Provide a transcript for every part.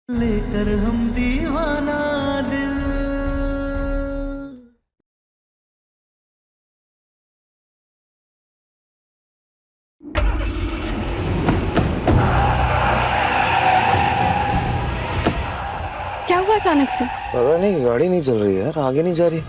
लेकर हम दीवाना दिल। क्या हुआ अचानक से? पता नहीं, गाड़ी नहीं चल रही है यार, आगे नहीं जा रही।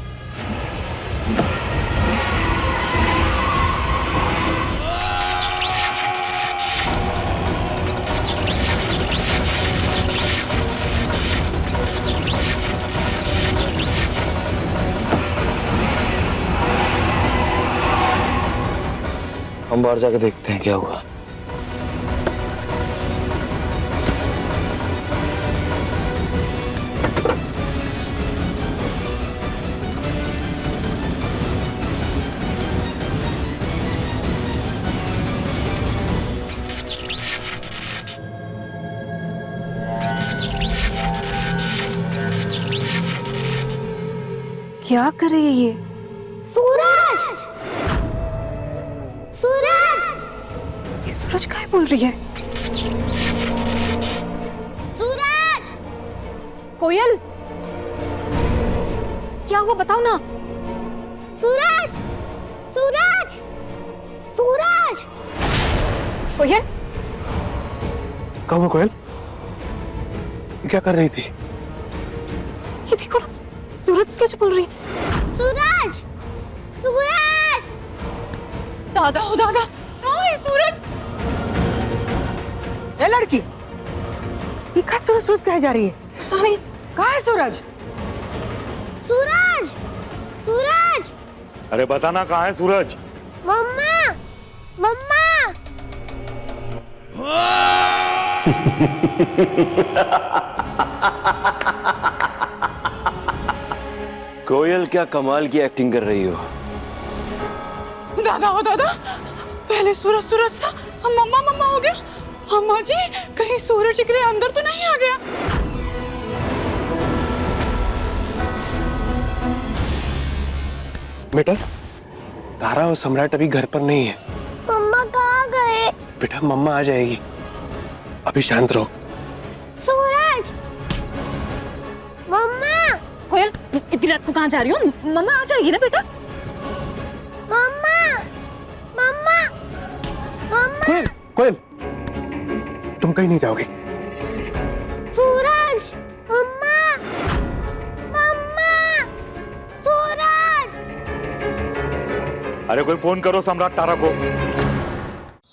हम बाहर जाके देखते हैं क्या हुआ। क्या कर रही है ये? सूरज! सूरज! ये सूरज क्या बोल रही है? सूरज! कोयल, क्या हुआ बताओ ना। सूरज! सूरज! सूरज! कोयल, कब वो कोयल क्या कर रही थी? ये देखो ना, सूरज सूरज बोल रही है। सूरज! सूरज! दादा हो दादा, कहाँ है सूरज? ए लड़की, ये कहाँ सूरज सूरज कहे जा रही है? पता नहीं। कहाँ है सूरज? सूरज! सूरज! अरे बताना कहाँ है सूरज? मम्मा! मम्मा! कोयल, क्या कमाल की एक्टिंग कर रही हो। दादा हो दादा, पहले सूरज सूरज था, हम मम्मा मम्मा हो गया। अम्मा जी, कहीं सूरज के अंदर तो नहीं आ गया? बेटा, तारा और सम्राट अभी घर पर नहीं है। मम्मा कहाँ गए? बेटा, मम्मा आ जाएगी, अभी शांत रहो। सूरज! मम्मा! कोयल, इतनी रात को कहाँ जा रही हो? मम्मा आ जाएगी ना बेटा। मम्मा! मम्मा! मम्मा! कोयल, कोयल, तुम कहीं नहीं जाओगे। सूरज! मम्मा! मम्मा! सूरज! अरे कोई फोन करो सम्राट तारा को।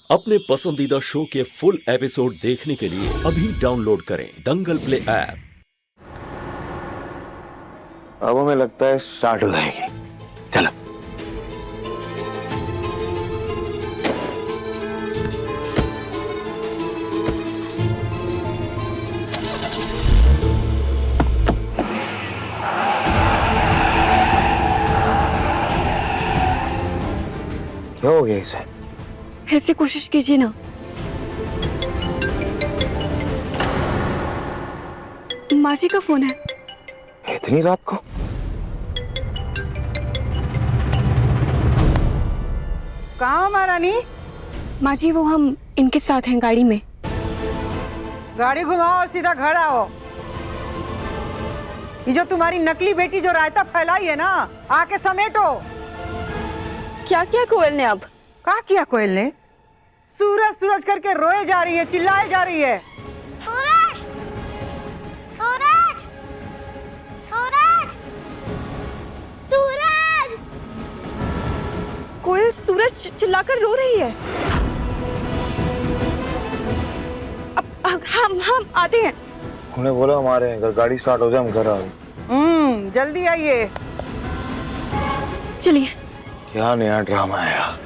अपने पसंदीदा शो के फुल एपिसोड देखने के लिए अभी डाउनलोड करें दंगल प्ले ऐप। अब हमें लगता है स्टार्ट हो जाएगी। चलो। क्या हो गया इसे? फिर से कोशिश कीजिए ना। माँ जी का फोन है। इतनी रात को? कहाँ महारानी? माँ जी, वो हम इनके साथ हैं गाड़ी में। गाड़ी घुमाओ और सीधा घर आओ। ये जो तुम्हारी नकली बेटी जो रायता फैलाई है ना, आके समेटो। क्या किया कोयल ने अब? क्या किया कोयल ने? सूरज सूरज करके रोए जा रही है, चिल्लाए जा रही है। सूरज! सूरज! सूरज! सूरज! कोयल, सूरज चिल्लाकर रो रही है। अब हम आते हैं। उन्हें बोला हमारे अगर गाड़ी स्टार्ट हो जाए हम घर आ गए। जल्दी आइए। चलिए। क्या नया ड्रामा है यार।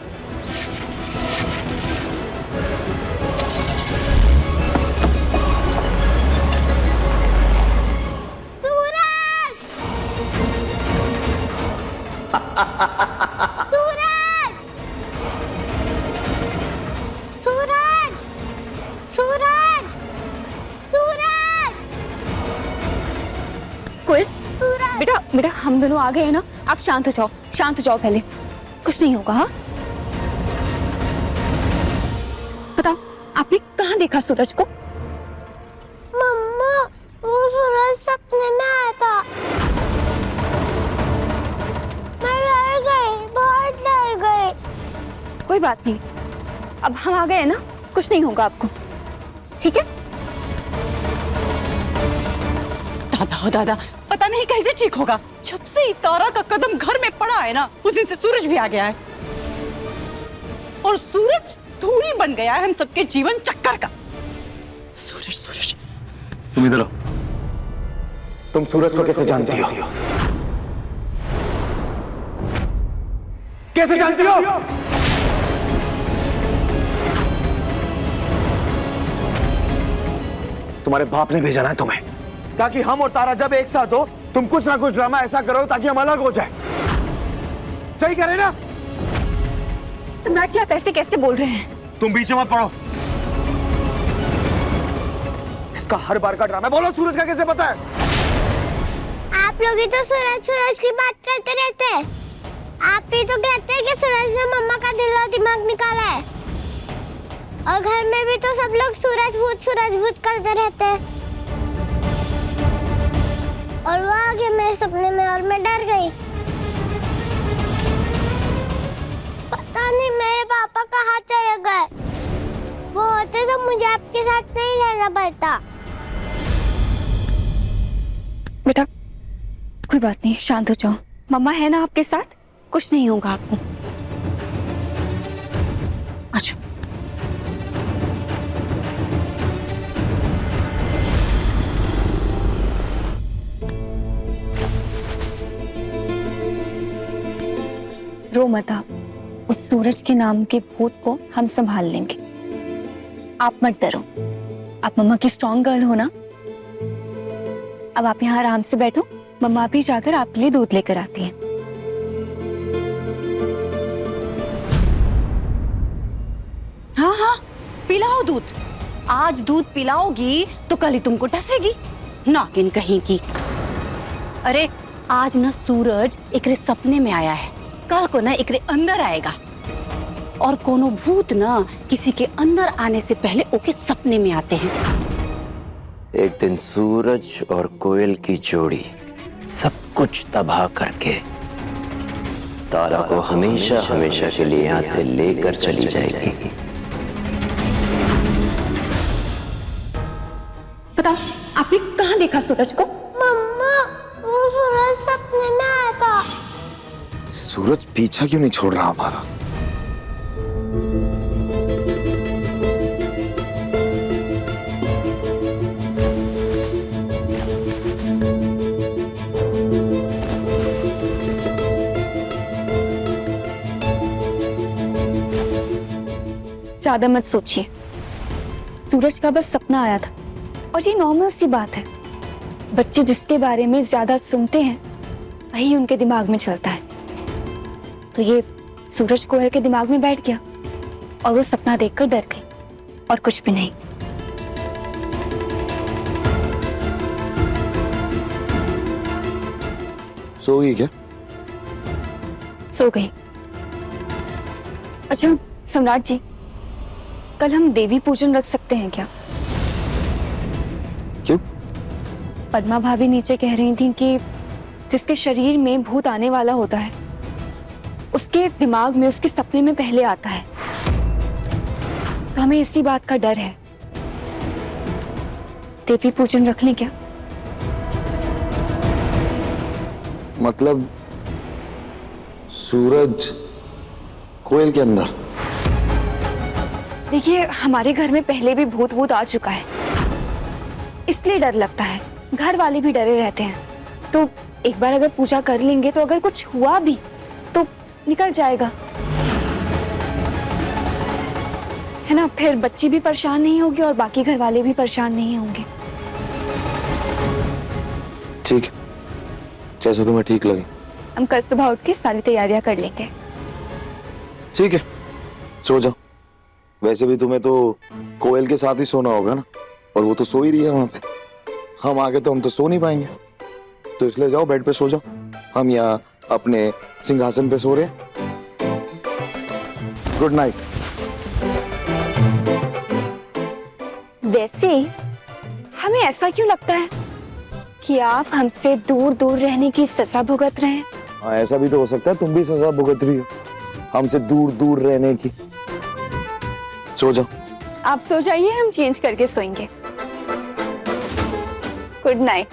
सूरज! सूरज! सूरज! सूरज! सूरज! कोयल, सूरज! बेटा बेटा, हम दोनों आ गए हैं ना, आप शांत हो जाओ, शांत हो जाओ पहले। कुछ नहीं होगा। हाँ, बताओ, आपने कहाँ देखा सूरज को? मम्मा! कोई बात नहीं, अब हम आ गए ना, कुछ नहीं होगा आपको, ठीक है? दादा हो दादा, पता नहीं कैसे ठीक होगा। जब से ही तारा का कदम घर में पड़ा है ना, उस दिन से सूरज भी आ गया है और सूरज धूरी बन गया है हम सबके जीवन चक्कर का। सूरज सूरज तुम इधर आओ। तुम सूरज को कैसे जानती हो? कैसे जानती हो? तुम्हारे बाप ने भेजा ना तुम्हें, ताकि हम और तारा जब एक साथ हो तुम कुछ ना कुछ ड्रामा ऐसा करो ताकि हम अलग हो जाए। सही कह रहे ना? सम्राट जी, आप ऐसे कैसे बोल रहे हैं? तुम बीच में मत पड़ो। इसका हर बार का ड्रामा। बोलो, सूरज का कैसे पता है? आप लोग ही तो सूरज सूरज की बात करते रहते हैं। आप ही तो कहते हैं कि सूरज ने मम्मा का दिल और दिमाग निकाला है, और घर में भी तो सब लोग सूरज भूत करते रहते हैं। और वो आ गया मेरे सपने में और मैं डर गई। पता नहीं मेरे पापा कहाँ चले गए। वो होते तो मुझे आपके साथ नहीं रहना पड़ता। बेटा कोई बात नहीं, शांत हो जाओ। मम्मा है ना आपके साथ, कुछ नहीं होगा आपको। अच्छा रो मत आप, उस सूरज के नाम के भूत को हम संभाल लेंगे। आप मत डरो, आप मम्मा की स्ट्रॉन्ग गर्ल हो ना। अब आप यहाँ आराम से बैठो, मम्मा भी जाकर आपके लिए दूध लेकर आती हैं। हाँ हाँ, पिलाओ दूध। आज दूध पिलाओगी तो कल ही तुमको टसेगी, नागिन कहीं की। अरे आज ना सूरज एकरे सपने में आया है, कल को ना एकरे अंदर आएगा। और कोनो भूत ना किसी के अंदर आने से पहले ओके सपने में आते हैं। एक दिन सूरज और कोयल की जोड़ी सब कुछ तबाह करके तारा को हमेशा हमेशा के लिए यहाँ से लेकर चली जाएगी। बताओ, आपने कहाँ देखा सूरज को? मम्मा, वो सूरज सपने में आया था। सूरज पीछा क्यों नहीं छोड़ रहा हमारा? ज्यादा मत सोचिए, सूरज का बस सपना आया था और ये नॉर्मल सी बात है। बच्चे जिसके बारे में ज्यादा सुनते हैं वही उनके दिमाग में चलता है। तो ये सूरज कोयल के दिमाग में बैठ गया और वो सपना देखकर डर गई, और कुछ भी नहीं। सो गई क्या? सो गई। अच्छा सम्राट जी, कल हम देवी पूजन रख सकते हैं क्या? क्यों? पद्मा भाभी नीचे कह रही थी कि जिसके शरीर में भूत आने वाला होता है उसके दिमाग में, उसके सपने में पहले आता है। तो हमें इसी बात का डर है। देवी पूजन रख लें क्या? मतलब सूरज कोयल के अंदर? देखिए, हमारे घर में पहले भी भूत आ चुका है, इसलिए डर लगता है। घर वाले भी डरे रहते हैं। तो एक बार अगर पूजा कर लेंगे तो अगर कुछ हुआ भी तो निकल जाएगा, है ना? फिर बच्ची भी परेशान नहीं होगी और बाकी घर वाले भी परेशान नहीं होंगे। ठीक है, जैसे तुम्हें ठीक लगे। हम कल सुबह उठ के सारी तैयारियां कर लेंगे। ठीक है, सो जाओ। वैसे भी तुम्हें तो कोयल के साथ ही सोना होगा ना, और वो तो सो ही रही है वहां पे। हम आगे तो हम तो सो नहीं पाएंगे, तो इसलिए जाओ बेड पे सो जाओ। हम यहाँ अपने सिंहासन पे सो रहे हैं। Good night. वैसे हमें ऐसा क्यों लगता है कि आप हमसे दूर दूर रहने की सजा भुगत रहे हैं? हाँ, ऐसा भी तो हो सकता है तुम भी सजा भुगत रही हो हमसे दूर दूर रहने की। सो जाओ। आप सो जाइए, हम चेंज करके सोएंगे। Good night.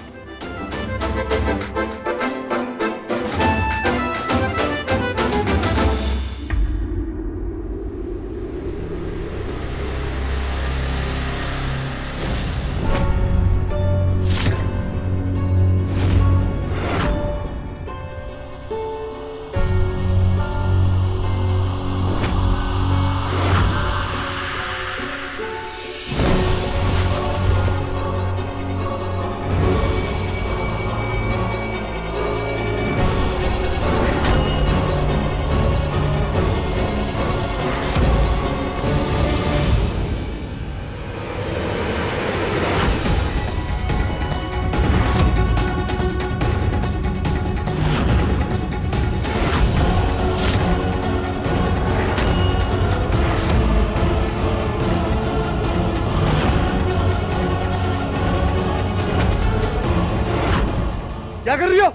क्या कर रही हो?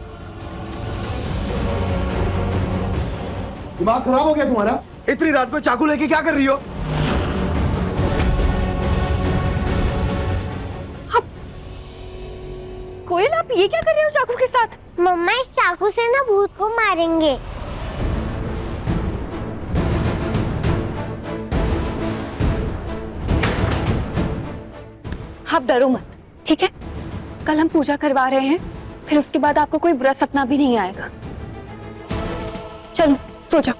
दिमाग खराब हो गया तुम्हारा? इतनी रात को चाकू लेके क्या कर रही हो? कोयल, आप ये क्या कर रहे हो चाकू के साथ? मम्मा इस चाकू से ना भूत को मारेंगे। आप डरो मत, ठीक है? कल हम पूजा करवा रहे हैं, फिर उसके बाद आपको कोई बुरा सपना भी नहीं आएगा। चलो सो जाओ।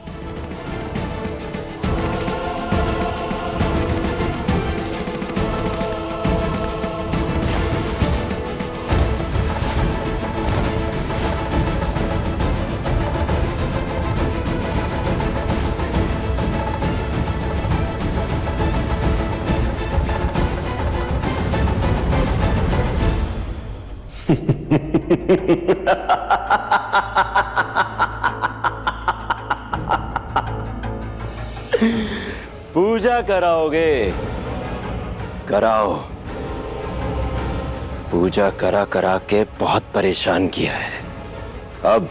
पूजा कराओगे? कराओ। पूजा करा करा के बहुत परेशान किया है। अब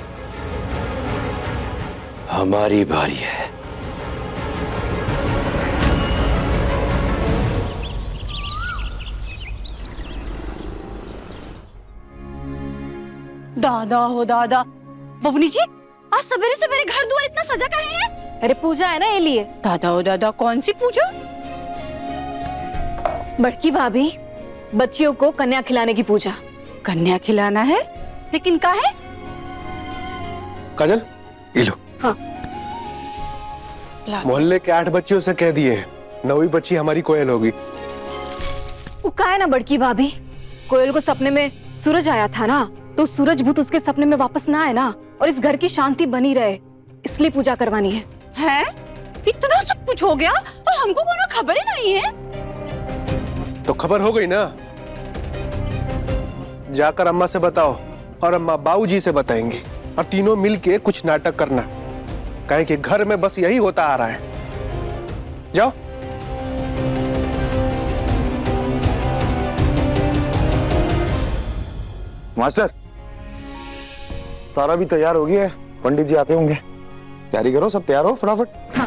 हमारी बारी है। दादा हो दादा। बबनी जी, आज सवेरे सवेरे घर द्वार इतना सजा काहे है? अरे पूजा है ना, ये लिए। दादा हो दादा, कौन सी पूजा? बड़की भाभी, बच्चियों को कन्या खिलाने की पूजा। कन्या खिलाना है? लेकिन का है? काजल, ये लो। हाँ। मोहल्ले के 8 बच्चियों से कह दिए हैं, 9वीं बच्ची हमारी कोयल होगी। वो का है ना बड़की भाभी, कोयल को सपने में सूरज आया था ना, तो सूरज भूत उसके सपने में वापस ना आए ना, और इस घर की शांति बनी रहे, इसलिए पूजा करवानी है। हैं? इतना सब कुछ हो गया और हमको कोनो खबर ही नहीं है? तो खबर हो गई ना, जाकर अम्मा से बताओ और अम्मा बाबूजी से बताएंगी, और तीनों मिलके कुछ नाटक करना, काहे कि घर में बस यही होता आ रहा है। जाओ। मास्टर, तारा भी तैयार हो गया है, पंडित जी आते होंगे। तैयारी करो, सब तैयार हो फटाफट। हाँ।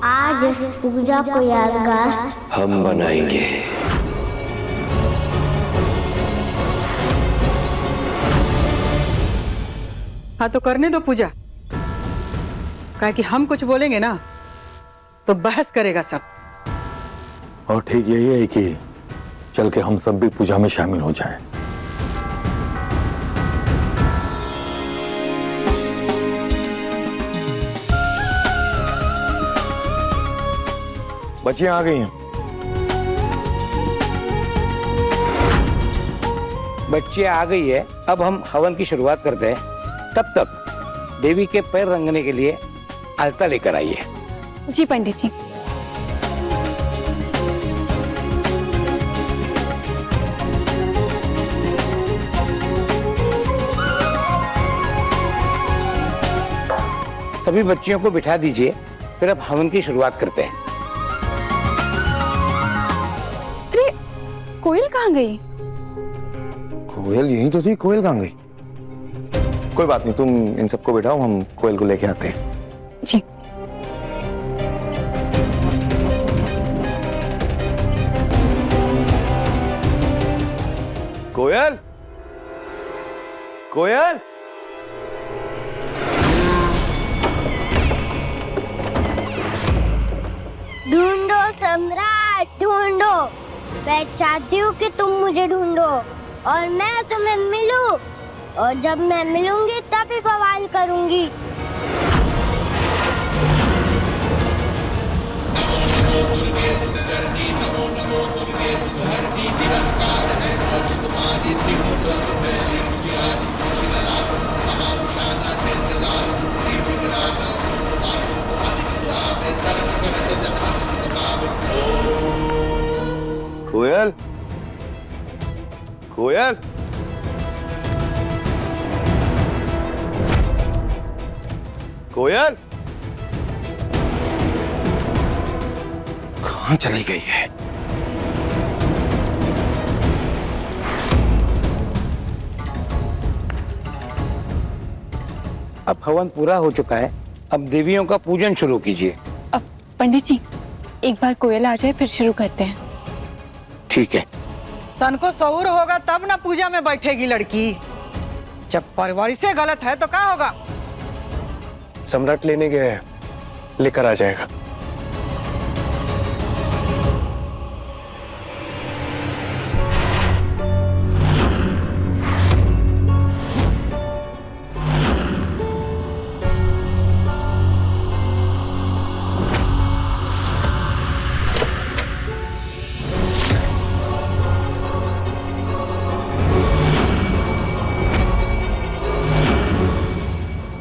आज इस पूजा को यादगार हम बनाएंगे। हाँ तो करने दो पूजा, काहे कि हम कुछ बोलेंगे ना तो बहस करेगा सब। और ठीक यही है कि चल के हम सब भी पूजा में शामिल हो जाएं। बच्चियां आ गई हैं। बच्चियां आ गई है, अब हम हवन की शुरुआत करते हैं। तब तक देवी के पैर रंगने के लिए अलता लेकर आइए। जी पंडित जी। सभी बच्चियों को बिठा दीजिए, फिर अब हवन की शुरुआत करते हैं। अरे कोयल कहाँ गई? कोयल यहीं तो थी, कोयल कहाँ गई? कोई बात नहीं, तुम इन सबको बिठाओ, हम कोयल को लेके आते हैं। जी। कोयल, कोयल, ढूंढो सम्राट ढूंढो। मैं चाहती हूँ कि तुम मुझे ढूंढो और मैं तुम्हें मिलूं, और जब मैं मिलूंगी तभी बवाल करूंगी। कोयल, कोयल, कोयल, कहाँ चली गई है? अब हवन पूरा हो चुका है, अब देवियों का पूजन शुरू कीजिए। अब पंडित जी एक बार कोयल आ जाए फिर शुरू करते हैं। ठीक है। तन को शऊर होगा तब ना पूजा में बैठेगी लड़की। जब परवरिश से गलत है तो क्या होगा? सम्राट लेने गए हैं, लेकर आ जाएगा।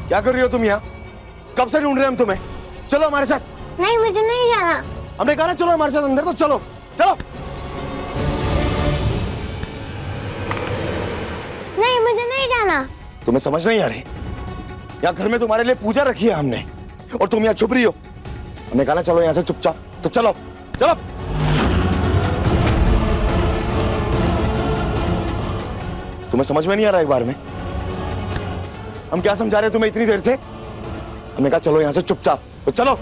क्या कर रही हो तुम यहाँ? कब से ढूंढ रहे हैं हम तुम्हें। चलो हमारे साथ। नहीं, मुझे नहीं जाना। हमने कहा ना चलो हमारे साथ अंदर, तो चलो चलो। नहीं, मुझे नहीं जाना। तुम्हें समझ नहीं आ रही? यहाँ घर में तुम्हारे लिए पूजा रखी है हमने, और तुम यहाँ छुप रही हो। हमने कहा ना चलो यहाँ से चुपचाप, तो चलो चलो। तुम्हें समझ में नहीं आ रहा एक बार में? हम क्या समझा रहे हैं तुम्हें इतनी देर से? हमने कहा चलो यहां से चुपचाप, तो चलो।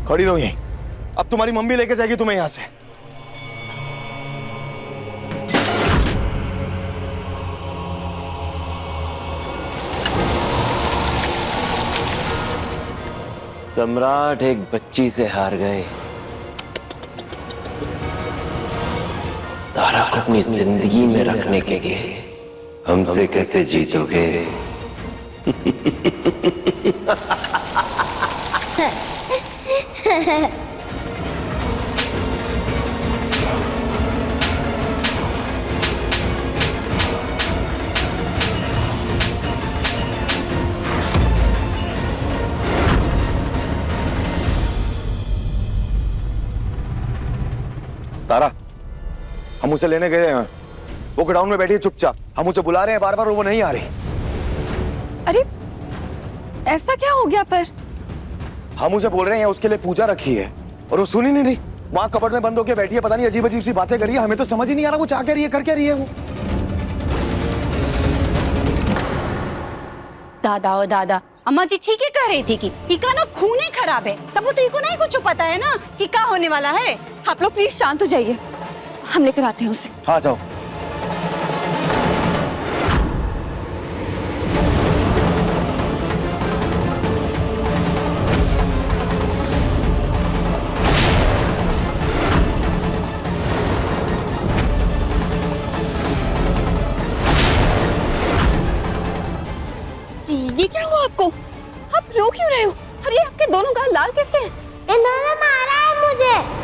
खड़ी रहो यहीं। अब तुम्हारी मम्मी लेके जाएगी तुम्हें यहां से। सम्राट एक बच्ची से हार गए। तारा को अपनी जिंदगी में रखने के लिए हमसे कैसे जीतोगे? तारा, हम उसे लेने गए हैं, वो गोडाउन में बैठी है चुपचाप। हम उसे बुला रहे हैं बार बार, वो नहीं आ रही। अरे ऐसा क्या हो गया? पर हम उसे बोल रहे हैं उसके लिए पूजा रखी है और वो सुन ही नहीं रही। वहां कपड़ में बंद होकर बैठी है, पता नहीं अजीब अजीब सी बातें करी है। हमें तो समझ ही नहीं आ रहा वो चाह क्या रही है, कर क्या रही है वो। दादा ओ दादा, अम्मा जी ठीक ही कह रही थी कि इका ना खून ही खराब है। तब वो तो इको नहीं कुछ पता है ना कि क्या होने वाला है। आप लोग प्लीज शांत हो जाइए, हम लेकर आते हैं उसे। हाँ जाओ। ये क्या हुआ आपको? आप रो क्यों रहे हो? अरे आपके दोनों गाल लाल कैसे हैं? इन्होंने मारा है मुझे।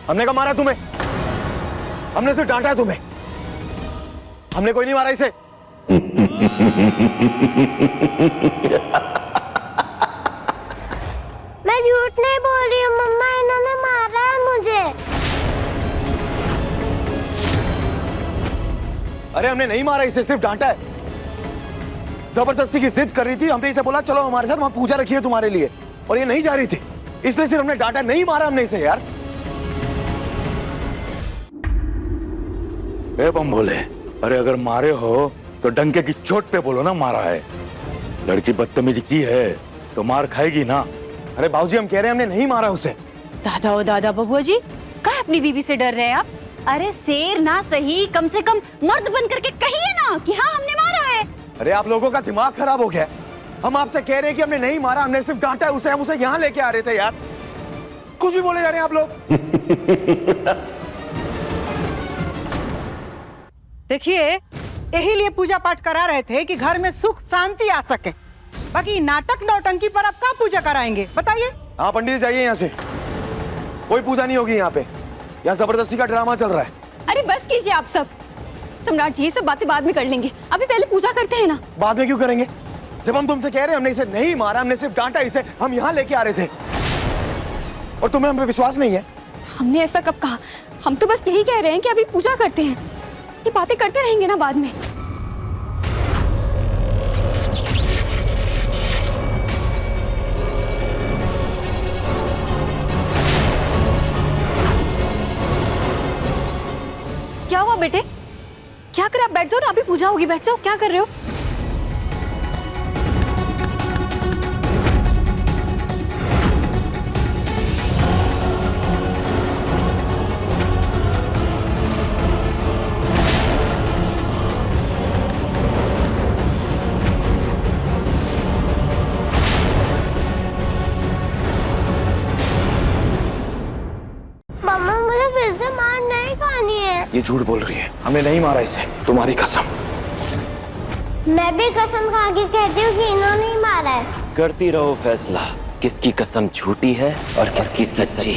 हमने कहा मारा तुम्हें? हमने सिर्फ डांटा है तुम्हें, हमने कोई नहीं मारा इसे। मैं झूठ नहीं बोल रही हूँ मम्मा, इन्होंने मारा है मुझे। अरे हमने नहीं मारा इसे, सिर्फ डांटा है। जबरदस्ती की जिद कर रही थी, हमने इसे बोला चलो हमारे साथ, वहां पूजा रखी है तुम्हारे लिए, और ये नहीं जा रही थी, इसलिए सिर्फ हमने डांटा, नहीं मारा हमने इसे यार। बे बम भोले, अरे अगर मारे हो तो डंके की चोट पे बोलो ना मारा है। लड़की बदतमीजी की है तो मार खाएगी ना। अरे बाबूजी हम कह रहे हैं हमने नहीं मारा उसे। दादा ओ दादा बबुआ जी, क्या अपनी बीवी से डर रहे हैं आप? अरे शेर ना सही, कम से कम मर्द बन करके कहिए ना कि हाँ हमने मारा है। अरे आप लोगों का दिमाग खराब हो गया। हम आपसे कह रहे हैं कि हमने नहीं मारा, हमने सिर्फ डांटा है उसे, हम उसे यहाँ लेके आ रहे थे यार। कुछ भी बोले जा रहे हैं आप लोग। देखिए, यही लिए पूजा पाठ करा रहे थे कि घर में सुख शांति आ सके। बाकी नाटक नौटंकी पर आप कहाँ पूजा कराएंगे बताइए? हाँ पंडित जी जाइए यहाँ से, कोई पूजा नहीं होगी यहाँ पे, यहाँ जबरदस्ती का ड्रामा चल रहा है। अरे बस कीजिए आप सब। सम्राट जी, ये सब बातें बाद में कर लेंगे, अभी पहले पूजा करते हैं ना। बाद में क्यों करेंगे, जब हम तुमसे कह रहे हैं हमने इसे नहीं मारा, हमने सिर्फ डांटा इसे, हम यहाँ लेके आ रहे थे, और तुम्हें हम पे विश्वास नहीं है? हमने ऐसा कब कहा? हम तो बस यही कह रहे हैं कि अभी पूजा करते हैं, ये बातें करते रहेंगे ना बाद में। क्या हुआ बेटे? क्या कर, आप बैठ जाओ ना, अभी पूजा होगी, बैठ जाओ। क्या कर रहे हो? मम्मा मुझे फिर से मार नहीं खानी है। ये झूठ बोल रही है, हमने नहीं मारा इसे, तुम्हारी कसम। मैं भी कसम खा के कहती हूँ कि इन्होंने ही मारा है। करती रहो फैसला, किसकी कसम झूठी है और किसकी सच्ची।